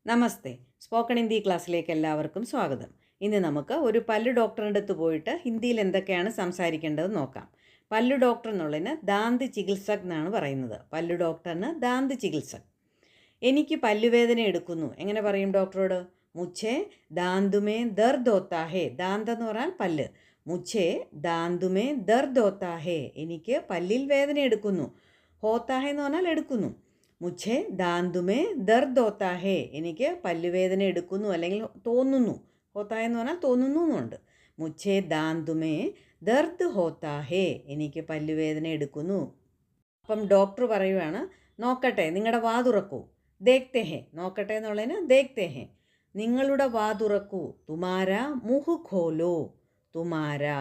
നമസ്തേ. Spoken Hindi ക്ലാസ്സിലേക്ക് എല്ലാവർക്കും സ്വാഗതം. ഇന്ന് നമുക്ക് ഒരു പല്ല് ഡോക്ടറിൻ്റെ അടുത്ത് പോയിട്ട് ഹിന്ദിയിൽ എന്തൊക്കെയാണ് സംസാരിക്കേണ്ടതെന്ന് നോക്കാം. പല്ലു ഡോക്ടർ എന്നുള്ളതിന് ദാന്ത് ചികിത്സക് എന്നാണ് പറയുന്നത്. പല്ലു ഡോക്ടറിന് ദാന്ത് ചികിത്സക്. എനിക്ക് പല്ലുവേദന എടുക്കുന്നു. എങ്ങനെ പറയും ഡോക്ടറോട്? മുझे ദാന്തുമേ ദർദ് ഹോത്താ ഹേ. ദാന്ത് എന്ന് പറഞ്ഞാൽ പല്ല്. മുझे ദാന്തുമേ ദർദ് ഹോത്താ ഹേ. എനിക്ക് പല്ലിൽ വേദന എടുക്കുന്നു. ഹോത്താ ഹേ എന്ന് പറഞ്ഞാൽ എടുക്കുന്നു. മുझे ദാന്തുമേ ദർദ് ഹോത്താ ഹേ. എനിക്ക് പല്ലുവേദന എടുക്കുന്നു അല്ലെങ്കിൽ തോന്നുന്നു. ഹോത്താ എന്ന് പറഞ്ഞാൽ തോന്നുന്നു എന്നുണ്ട്. മുझे ദാന്തുമേ ദർദ് ഹോത്താ ഹേ. എനിക്ക് പല്ലുവേദന എടുക്കുന്നു. അപ്പം ഡോക്ടർ പറയുകയാണ്, നോക്കട്ടെ, നിങ്ങളുടെ വാ തുറക്കൂ. ദേഖ്തേ ഹേ. നോക്കട്ടെ എന്നുള്ളതിന് ദേഖ്തേ ഹേ. നിങ്ങളുടെ വാ തുറക്കൂ. തുമാരാ മുഹ് ഖോലോ. തുമാരാ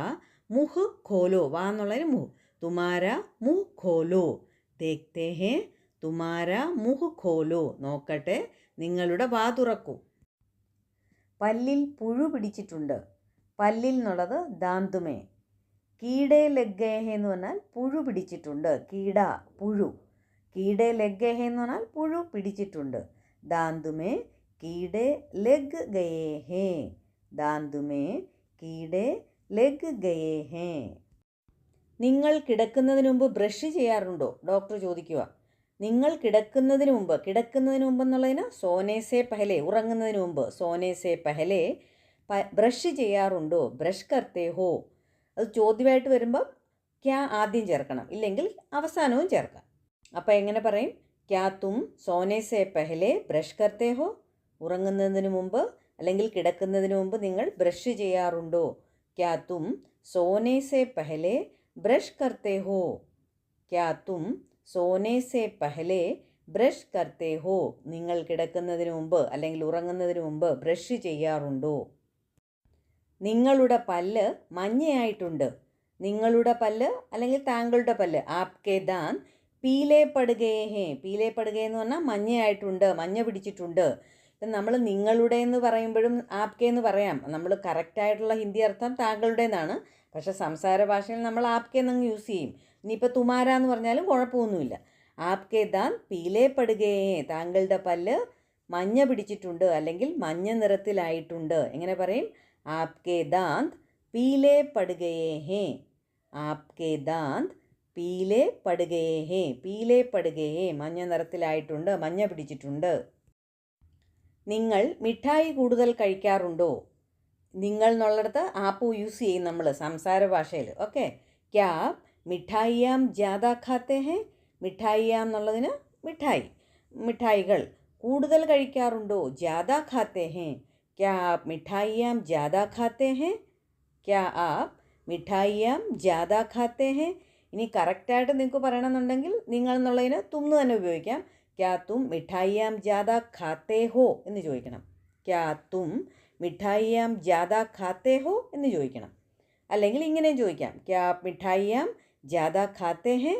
മുഹ് ഖോലോ. വാ എന്നുള്ളതിന് മുഹ്. തുമാരാ മുഹ് ഖോലോ. ദേഖ്തേ ഹേ. തുമാരാ മുഹ് ഖോലോ. നോക്കട്ടെ, നിങ്ങളുടെ വാ തുറക്കൂ. പല്ലിൽ പുഴു പിടിച്ചിട്ടുണ്ട്. പല്ലിൽ എന്നുള്ളത് ദാന്തുമേ. കീടേ ലഗ് ഹേ എന്ന് പറഞ്ഞാൽ പുഴു പിടിച്ചിട്ടുണ്ട്. കീട, പുഴു. കീടേ ലഗ് ഹേ എന്ന് പറഞ്ഞാൽ പുഴു പിടിച്ചിട്ടുണ്ട്. ദാന്തുമേ കീടേ ലഗ് ഗയേ ഹേ. ദാന്തുമേ കീടേ ലഗ് ഗയേ ഹേ. നിങ്ങൾ കിടക്കുന്നതിന് മുമ്പ് ബ്രഷ് ചെയ്യാറുണ്ടോ? ഡോക്ടർ ചോദിക്കുക. നിങ്ങൾ കിടക്കുന്നതിന് മുമ്പ് എന്നുള്ളതിന് സോനേസേ പഹലെ, ഉറങ്ങുന്നതിന് മുമ്പ്. സോനേസേ പഹലെ ബ്രഷ് ചെയ്യാറുണ്ടോ? ബ്രഷ് കർത്തേ ഹോ. അത് ചോദ്യമായിട്ട് വരുമ്പം ക്യാ ആദ്യം ചേർക്കണം, ഇല്ലെങ്കിൽ അവസാനവും ചേർക്കാം. അപ്പോൾ എങ്ങനെ പറയും? ക്യാ തും സോനേസേ പഹലെ ബ്രഷ് കർത്തേ ഹോ. ഉറങ്ങുന്നതിന് മുമ്പ് അല്ലെങ്കിൽ കിടക്കുന്നതിന് മുമ്പ് നിങ്ങൾ ബ്രഷ് ചെയ്യാറുണ്ടോ? ക്യാ തും സോനേസേ പഹലെ ബ്രഷ് കർത്തേ ഹോ. ക്യാ തും സോനേസേ പഹലെ ബ്രഷ് കർത്തേ ഹോ. നിങ്ങൾ കിടക്കുന്നതിന് മുമ്പ് അല്ലെങ്കിൽ ഉറങ്ങുന്നതിന് മുമ്പ് ബ്രഷ് ചെയ്യാറുണ്ടോ? നിങ്ങളുടെ പല്ല് മഞ്ഞയായിട്ടുണ്ട്. നിങ്ങളുടെ പല്ല് അല്ലെങ്കിൽ താങ്കളുടെ പല്ല്. ആപ്കേ ദാന്ത് പീലേ പടുകേ ഹേ. പീലേ പടുകേ എന്ന് പറഞ്ഞാൽ മഞ്ഞയായിട്ടുണ്ട്, മഞ്ഞ പിടിച്ചിട്ടുണ്ട്. ഇപ്പം നമ്മൾ നിങ്ങളുടെ എന്ന് പറയുമ്പോഴും ആപ്കേ എന്ന് പറയാം. നമ്മൾ കറക്റ്റായിട്ടുള്ള ഹിന്ദി അർത്ഥം താങ്കളുടെ എന്നാണ്. പക്ഷേ സംസാര ഭാഷയിൽ നമ്മൾ ആപ്കേ എന്നങ്ങ് യൂസ് ചെയ്യും. ഇനിയിപ്പോൾ തുമാര എന്ന് പറഞ്ഞാലും കുഴപ്പമൊന്നുമില്ല. ആപ്കേ ദാന്ത് പീലേ പടുകേ ഹേ. താങ്കളുടെ പല്ല് മഞ്ഞ പിടിച്ചിട്ടുണ്ട് അല്ലെങ്കിൽ മഞ്ഞ നിറത്തിലായിട്ടുണ്ട്. എങ്ങനെ പറയും? ആപ്കേ ദാന്ത് പീലേ പടുകേ ഹേ. ആപ്കേ ദാന്ത് പീലേ പടുകേ ഹേ. പീലേ പടുകേ ഹേ. മഞ്ഞ നിറത്തിലായിട്ടുണ്ട്, മഞ്ഞ പിടിച്ചിട്ടുണ്ട്. നിങ്ങൾ മിഠായി കൂടുതൽ കഴിക്കാറുണ്ടോ? നിങ്ങൾ എന്നുള്ളിടത്ത് ആപ്പ് യൂസ് ചെയ്യും നമ്മൾ സംസാര ഭാഷയിൽ. ഓക്കെ. ക്യാ മിഠായിയാം ജ്യാദാ ഖാത്തേ ഹേ. മിഠായിയാം എന്നുള്ളതിന് മിഠായി, മിഠായികൾ. കൂടുതൽ കഴിക്കാറുണ്ടോ? ജ്യാദാ ഖാത്തേ ഹേ. ക്യാ ആപ് മിഠായിയാം ജ്യാദാ ഖാത്തേ ഹേ. ക്യാ ആപ് മിഠായിയാം ജ്യാദാ ഖാത്തേ ഹേ. ഇനി കറക്റ്റായിട്ട് നിങ്ങൾക്ക് പറയണമെന്നുണ്ടെങ്കിൽ നിങ്ങൾ എന്നുള്ളതിന് തും തന്നെ ഉപയോഗിക്കാം. ക്യാ തും മിഠായിയാം ജ്യാദാ ഖാത്തേ ഹോ എന്ന് ചോദിക്കണം. ക്യാ തും മിഠായിയാം ജ്യാദാ ഖാത്തേ ഹോ എന്ന് ചോദിക്കണം. അല്ലെങ്കിൽ ഇങ്ങനെയും ചോദിക്കാം. ക്യാ ആപ് മിഠായിയാം ജ്യാദാ ഖാത്തേ ഹേ.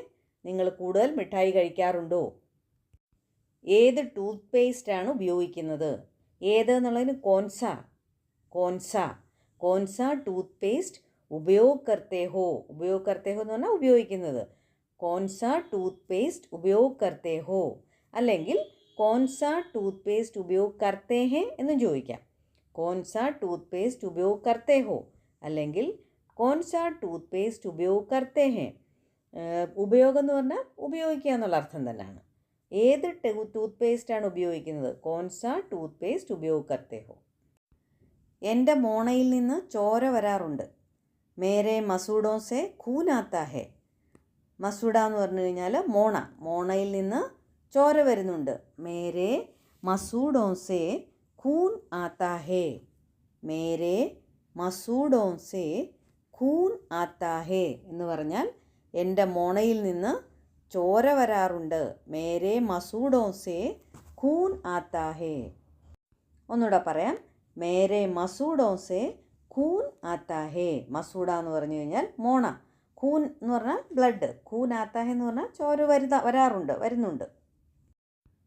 നിങ്ങൾ കൂടുതൽ മിഠായി കഴിക്കാറുണ്ടോ? ഏത് ടൂത്ത് പേസ്റ്റാണ് ഉപയോഗിക്കുന്നത്? ഏത് എന്നുള്ളതിന് കോൻസ. കോൻസ. കോൻസ ടൂത്ത് പേസ്റ്റ് ഉപയോഗ കർത്തേ ഹോ. ഉപയോഗ കർത്തേ ഹോ എന്ന് പറഞ്ഞാൽ ഉപയോഗിക്കുന്നത്. കോൻസ ടൂത്ത് പേസ്റ്റ് ഉപയോഗ കർത്തേ ഹോ. അല്ലെങ്കിൽ കോൻസ ടൂത്ത് പേസ്റ്റ് ഉപയോഗ കർത്തേ ഹേ എന്നും ചോദിക്കാം. കോൻസ ടൂത്ത് പേസ്റ്റ് ഉപയോഗ കർത്തേ ഹോ അല്ലെങ്കിൽ കോൻസ ടൂത്ത് പേസ്റ്റ് ഉപയോഗ കർത്തേ ഹേ. ഉപയോഗം എന്ന് പറഞ്ഞാൽ ഉപയോഗിക്കുക എന്നുള്ള അർത്ഥം തന്നെയാണ്. ഏത് ടൂത്ത് പേസ്റ്റാണ് ഉപയോഗിക്കുന്നത്? കോൻസ ടൂത്ത് പേസ്റ്റ് ഉപയോഗ കർത്തേ ഹോ. എൻ്റെ മോണയിൽ നിന്ന് ചോര വരാറുണ്ട്. മേരെ മസൂഡോ സെ ഖൂൻ ആത്താ ഹേ. മസൂഡ എന്ന് പറഞ്ഞു കഴിഞ്ഞാൽ മോണ. മോണയിൽ നിന്ന് ചോര വരുന്നുണ്ട്. മേരെ മസൂഡോ സെ ഖൂൻ ആത്താ ഹേ. മേരെ മസൂഡോ സെ ഖൂൻ ആത്താ ഹേ എന്ന് പറഞ്ഞാൽ എൻ്റെ മോണയിൽ നിന്ന് ചോര വരാറുണ്ട്. മേരെ മസൂഡോ സെ ഖൂൻ ആത്താ ഹേ. ഒന്നുകൂടെ പറയാം. മേരെ മസൂഡോ സെ ഖൂൻ ആത്താ ഹേ. മസൂഡ എന്ന് പറഞ്ഞു കഴിഞ്ഞാൽ മോണ. ഖൂൻ എന്ന് പറഞ്ഞാൽ ബ്ലഡ്. ഖൂൻ ആത്താ ഹേ എന്ന് പറഞ്ഞാൽ ചോര വരുന്നുണ്ട്.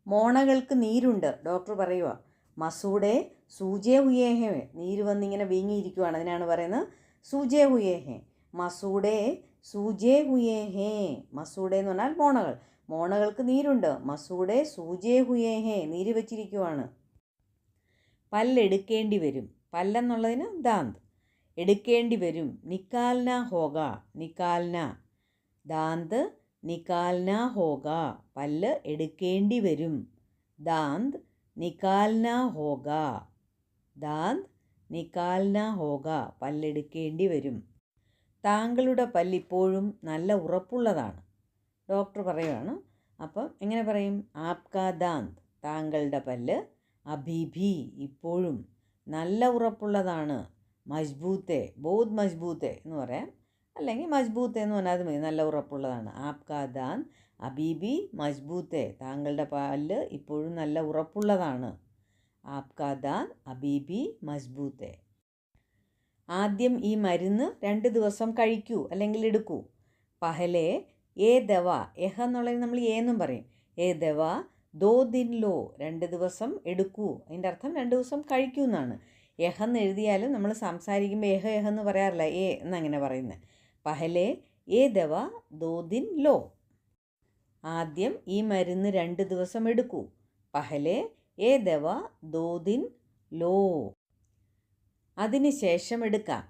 മോണകൾക്ക് നീരുണ്ട്. ഡോക്ടർ പറയുക. മസൂഡേ സൂജേ ഹുയേ ഹേ. നീര് വന്നിങ്ങനെ വീങ്ങിയിരിക്കുവാണ്. അതിനാണ് പറയുന്നത് സൂജേ ഹുയേ ഹേ. മസൂഡേ സൂജേ ഹുയേ ഹേ. മസൂഡേ എന്ന് പറഞ്ഞാൽ മോണകൾ. മോണകൾക്ക് നീരുണ്ട്. മസൂഡേ സൂജേ ഹുയേ ഹേ. നീര് വെച്ചിരിക്കുവാണ്. പല്ലെടുക്കേണ്ടി വരും. പല്ലെന്നുള്ളതിന് ദാന്ത്. എടുക്കേണ്ടി വരും. നിക്കാൽന ഹോഗ. നിക്കാൽന ദാന്ത് നിക്കാൽന ഹോഗ. പല്ല് എടുക്കേണ്ടി വരും. ദാന്ത് നിക്കാൽന ഹോഗ. ദാന്ത് നിക്കാൽന ഹോഗ. പല്ലെടുക്കേണ്ടി വരും. താങ്കളുടെ പല്ല് ഇപ്പോഴും നല്ല ഉറപ്പുള്ളതാണ്. ഡോക്ടർ പറയുകയാണ്. അപ്പം എങ്ങനെ പറയും? ആപ്കാ ദാന്ത് താങ്കളുടെ പല്ല്, അഭിഭി ഇപ്പോഴും, നല്ല ഉറപ്പുള്ളതാണ്, മജ്ബൂത്തെ ബോധ് മജ്ബൂത്തെ എന്ന് പറയാം, അല്ലെങ്കിൽ മജ്ബൂത്തെ എന്ന് പറഞ്ഞാൽ അത് മതി, നല്ല ഉറപ്പുള്ളതാണ്. ആപ്കാ ദാന്ത് അബീബി മജ്ബൂത്തെ താങ്കളുടെ പല്ല് ഇപ്പോഴും നല്ല ഉറപ്പുള്ളതാണ്. ആപ്കാ ദാന്ത് അബീബി മജ്ബൂത്തെ. ആദ്യം ഈ മരുന്ന് 2 ദിവസം കഴിക്കൂ അല്ലെങ്കിൽ എടുക്കൂ. പഹലെ ഏ ദവ, എഹ എന്നുള്ളതിന് നമ്മൾ ഏന്നും പറയും. ഏ ദവ 2 ദിൻ ലോ, 2 ദിവസം എടുക്കൂ. അതിൻ്റെ അർത്ഥം 2 ദിവസം കഴിക്കൂ എന്നാണ്. എഹെന്ന് എഴുതിയാലും നമ്മൾ സംസാരിക്കുമ്പോൾ എഹ എന്ന് പറയാറില്ല, ഏ എന്നങ്ങനെ പറയുന്നത്. പഹലെ ഏ ദവ 2 ദിൻ ലോ. ആദ്യം ഈ മരുന്ന് 2 ദിവസം എടുക്കൂ. പഹലെ ഏ ദവ 2 ദിൻ ലോ. അതിന് ശേഷം എടുക്കാം.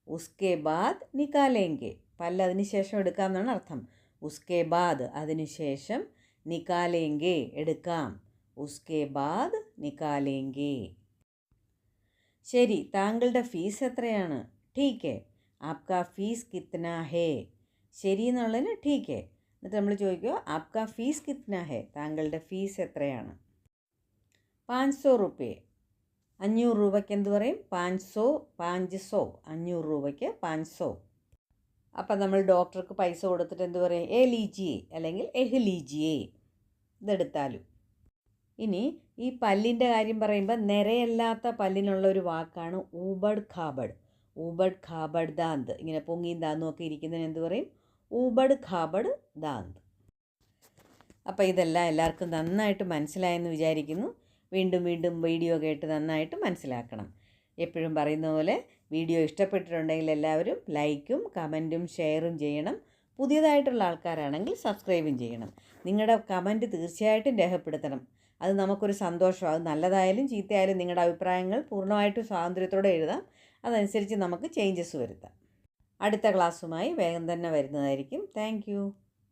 ഉസ്കെ ബാദ് നിക്കാലേങ്കെ. പല്ല് അതിന് ശേഷം എടുക്കാം എന്നാണ് അർത്ഥം. ഉസ്കെ ബാദ് അതിന് ശേഷം, നിക്കാലേങ്കെ എടുക്കാം. ഉസ്കെ ബാദ് നിക്കാലേങ്കെ. ശരി, താങ്കളുടെ ഫീസ് എത്രയാണ്? ठीक है, आपका ഫീസ് കിത്ന ഹേ. ശരി എന്നുള്ളതിന് ठीक है. എന്നിട്ട് നമ്മൾ ചോദിക്കുക आपका ഫീസ് കിത്ന ഹേ, താങ്കളുടെ ഫീസ് എത്രയാണ്? 500 रुपये. 500 രൂപയ്ക്ക് എന്ത് പറയും? 500. 500 രൂപയ്ക്ക് 500. അപ്പം നമ്മൾ ഡോക്ടർക്ക് പൈസ കൊടുത്തിട്ട് എന്ത് പറയും? എ ലീജിയേ അല്ലെങ്കിൽ എഹ് ലീജിയേ, ഇതെടുത്താലും. ഇനി ഈ പല്ലിൻ്റെ കാര്യം പറയുമ്പോൾ നിരയല്ലാത്ത പല്ലിനുള്ള ഒരു വാക്കാണ് ഊബഡ് ഖാബഡ്. ഊബഡ് ഖാബഡ് ദാന്ത്. ഇങ്ങനെ പൊങ്ങിയും ദാന്തും ഒക്കെ ഇരിക്കുന്നതിന് എന്ത് പറയും? ഊബഡ് ഖാബഡ് ദാന്ത്. അപ്പോൾ ഇതെല്ലാം എല്ലാവർക്കും നന്നായിട്ട് മനസ്സിലായെന്ന് വിചാരിക്കുന്നു. വീണ്ടും വീണ്ടും വീഡിയോ കേട്ട് നന്നായിട്ട് മനസ്സിലാക്കണം. എപ്പോഴും പറയുന്ന പോലെ വീഡിയോ ഇഷ്ടപ്പെട്ടിട്ടുണ്ടെങ്കിൽ എല്ലാവരും ലൈക്കും കമൻറ്റും ഷെയറും ചെയ്യണം. പുതിയതായിട്ടുള്ള ആൾക്കാരാണെങ്കിൽ സബ്സ്ക്രൈബും ചെയ്യണം. നിങ്ങളുടെ കമൻറ്റ് തീർച്ചയായിട്ടും രേഖപ്പെടുത്തണം. അത് നമുക്കൊരു സന്തോഷമാണ്. അത് നല്ലതായാലും ചീത്തയായാലും നിങ്ങളുടെ അഭിപ്രായങ്ങൾ പൂർണ്ണമായിട്ടും സ്വാതന്ത്ര്യത്തോടെ എഴുതാം. അതനുസരിച്ച് നമുക്ക് ചേഞ്ചസ് വരുത്താം. അടുത്ത ക്ലാസ്സുമായി വേഗം തന്നെ വരുന്നതായിരിക്കും. താങ്ക്